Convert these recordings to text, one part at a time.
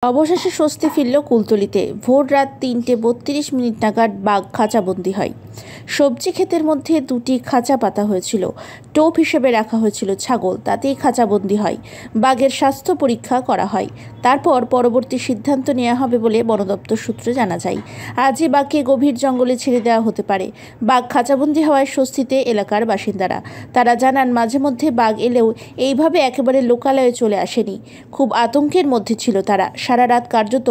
অবশেষে স্বস্তি ফিরল কুলতলিতে। ভোর রাত ৩:৩২ নাগাদ বাঘ খাঁচাবন্দি হয়। সবজি ক্ষেতের মধ্যে দুটি খাঁচা পাতা হয়েছিল। টোপ হিসেবে রাখা হয়েছিল ছাগল, তাতেই খাঁচাবন্দি হয়। বাঘের স্বাস্থ্য পরীক্ষা করা হয়। তারপর পরবর্তী সিদ্ধান্ত নেওয়া হবে বলে বন দপ্তর সূত্রে জানা যায়। আজই বাঘকে গভীর জঙ্গলে ছেড়ে দেওয়া হতে পারে। বাঘ খাঁচাবন্দি হওয়ায় স্বস্তিতে এলাকার বাসিন্দারা। তারা জানান, মাঝে মধ্যে বাঘ এলেও এইভাবে একেবারে লোকালয়ে চলে আসেনি। খুব আতঙ্কের মধ্যে ছিল তারা। সারা রাত কার্যত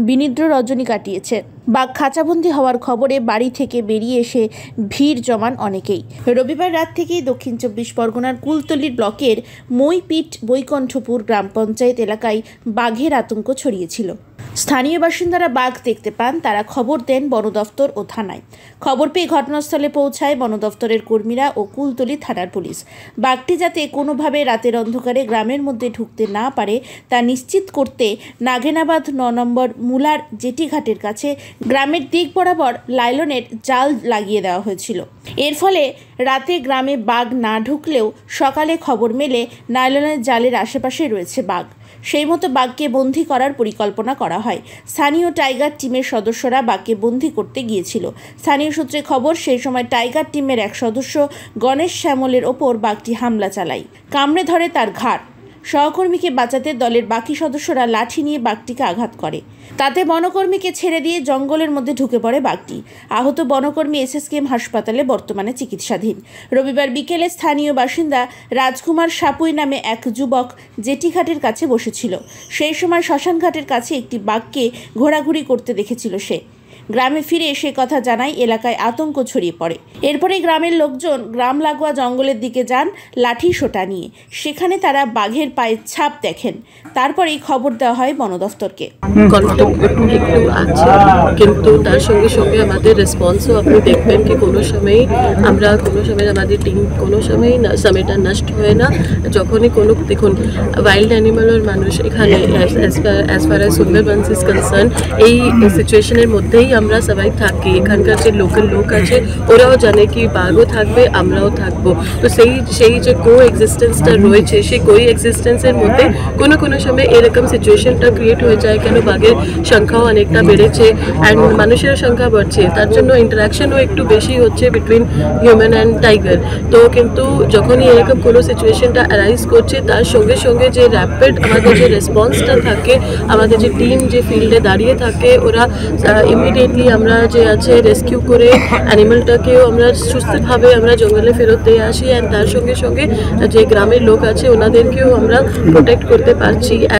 বিনিদ্র রজনী কাটিয়েছে। বাঘ খাঁচাবন্দি হওয়ার খবরে বাড়ি থেকে বেরিয়ে এসে ভিড় জমান অনেকেই। রবিবার রাত থেকেই দক্ষিণ ২৪ পরগনার কুলতলি ব্লকের মইপিট বৈকণ্ঠপুর গ্রাম পঞ্চায়েত এলাকায় বাঘের আতঙ্ক ছড়িয়েছিল। স্থানীয় বাসিন্দারা বাঘ দেখতে পান। তারা খবর দেন বন দফতর ও থানায়। খবর পেয়ে ঘটনাস্থলে পৌঁছায় বন দফতরের কর্মীরা ও কুলতলি থানার পুলিশ। বাঘটি যাতে কোনোভাবে রাতের অন্ধকারে গ্রামের মধ্যে ঢুকতে না পারে তা নিশ্চিত করতে নাগেনাবাদ ৯ নম্বর মুলার জেটি ঘাটের কাছে গ্রামের দিক বরাবর লাইলনের জাল লাগিয়ে দেওয়া হয়েছিল। এর ফলে রাতে গ্রামে বাঘ না ঢুকলেও সকালে খবর মেলে নাইলনের জালের আশেপাশে রয়েছে বাঘ। সেই মতো বাঘকে বন্দী করার পরিকল্পনা করা হয়। স্থানীয় টাইগার টিমের সদস্যরা বাঘকে বন্দী করতে গিয়েছিল। স্থানীয় সূত্রে খবর, সেই সময় টাইগার টিমের এক সদস্য গণেশ শ্যামলের ওপর বাঘটি হামলা চালায়। কামড়ে ধরে তার ঘাড়। সহকর্মীকে বাঁচাতে দলের বাকি সদস্যরা লাঠি নিয়ে বাঘটিকে আঘাত করে। তাতে বনকর্মীকে ছেড়ে দিয়ে জঙ্গলের মধ্যে ঢুকে পড়ে বাঘটি। আহত বনকর্মী এসএসকেএম হাসপাতালে বর্তমানে চিকিৎসাধীন। রবিবার বিকেলে স্থানীয় বাসিন্দা রাজকুমার সাপুই নামে এক যুবক জেটিঘাটের কাছে বসেছিল। সেই সময় শ্মশানঘাটের কাছে একটি বাঘকে ঘোরাঘুরি করতে দেখেছিল সে। গ্রামে ফিরে সে কথা জানায়, এলাকায় আতঙ্ক ছড়িয়ে পড়ে। এরপরে গ্রামের লোকজন গ্রাম লাগোয়া জঙ্গলের দিকে যান লাঠি সোটা নিয়ে। সেখানে তারা বাঘের পায়ের ছাপ দেখেন। তারপরেই খবর দেওয়া হয় বন দফতরকে। একটু আছে, কিন্তু তার সঙ্গে সঙ্গে আমাদের রেসপন্সও আপনি দেখবেন কি কোনো সময় আমাদের টিম কোনো সময় সময়টা নষ্ট হয় না। যখনই কোনো দেখুন ওয়াইল্ড অ্যানিমালের মানুষ এখানে as far as Sundarbans is concern, এই সিচুয়েশনের মধ্যেই আমরা সবাই থাকি। এখানকার যে লোকাল লোক আছে ওরাও জানে কি বাঘও থাকবে, আমরাও থাকবো। তো সেই যে কো এক্সিস্টেন্সটা রয়েছে, সেই কো এক্সিস্টেন্সের মধ্যে কোনো সময় এরকম সিচুয়েশনটা ক্রিয়েট হয়ে যায়। কেন বাঘের সংখ্যাও অনেকটা বেড়েছে অ্যান্ড মানুষের সংখ্যা বাড়ছে, তার জন্য ইন্টারাকশনও একটু বেশি হচ্ছে বিটুইন হিউম্যান অ্যান্ড টাইগার। তো কিন্তু যখনই এরকম কোনো সিচুয়েশনটা অ্যারাইজ করছে, তার সঙ্গে সঙ্গে যে র্যাপিড আমাদের যে রেসপন্সটা থাকে, আমাদের যে টিম যে ফিল্ডে দাঁড়িয়ে থাকে, ওরা ইমিডিয়েটলি আমরা যে আছে রেস্কিউ করে অ্যানিমালটাকেও আমরা সুস্থভাবে আমরা জঙ্গলে ফেরত দিয়ে আসি। অ্যান্ড তার সঙ্গে সঙ্গে যে গ্রামের লোক আছে ওনাদেরকেও আমরা প্রোটেক্ট করতে পারছি।